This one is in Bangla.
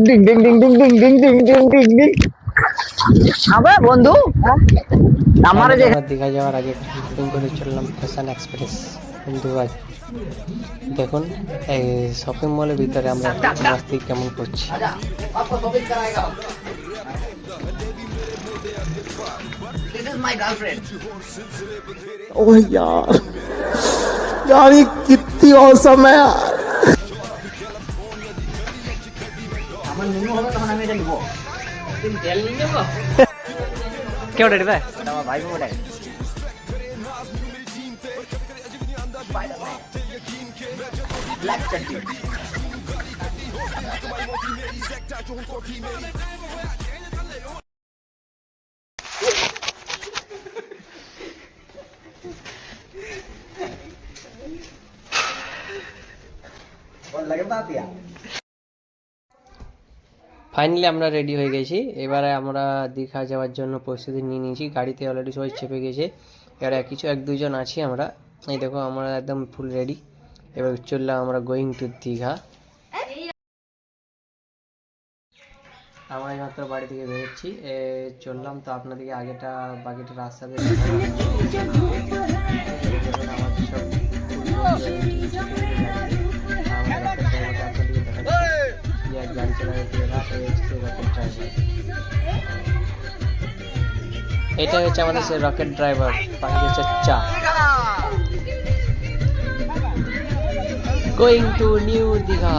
Ding ding ding ding ding ding ding ding ding ding. আবে বন্ধু আমার যে আমরা দীঘা যাওয়ার আগে বুকিং করে চললাম ফ্যাশন এক্সপ্রেস দুবাই। দেখুন এই শপিং মলের ভিতরে আমরা মস্তি কেমন করছি। This is my girlfriend. ओह यार यार ये कितनी औसम है यार। আমার নুনু হবে তখন আমি এটা নিব। তুমি তেল নিয়ে নেব? কে ওটা রে? এটা আমার ভাই বোন ওটাই। ব্ল্যাক চাটনি। और लगे बात या ফাইনালি আমরা রেডি হয়ে গেছি। এবারে আমরা দীঘা যাওয়ার জন্য প্রস্তুতি নিয়ে নিয়েছি। গাড়িতে অলরেডি সবাই চেপে গেছে। এবারে কিছু এক দুজন আছি আমরা। এই দেখো আমরা একদম ফুল রেডি। এবার চললাম আমরা গোয়িং টু দীঘা। আমরা মাত্র বাড়ি থেকে বেরোচ্ছি, চললাম। তো আপনাদেরকে আগেটা বাকিটা রাস্তাতে আমাদের সব গাড়ি এটা হচ্ছে আমাদের সে রকেট ড্রাইভার চা গোয়িং টু নিউ দীঘা।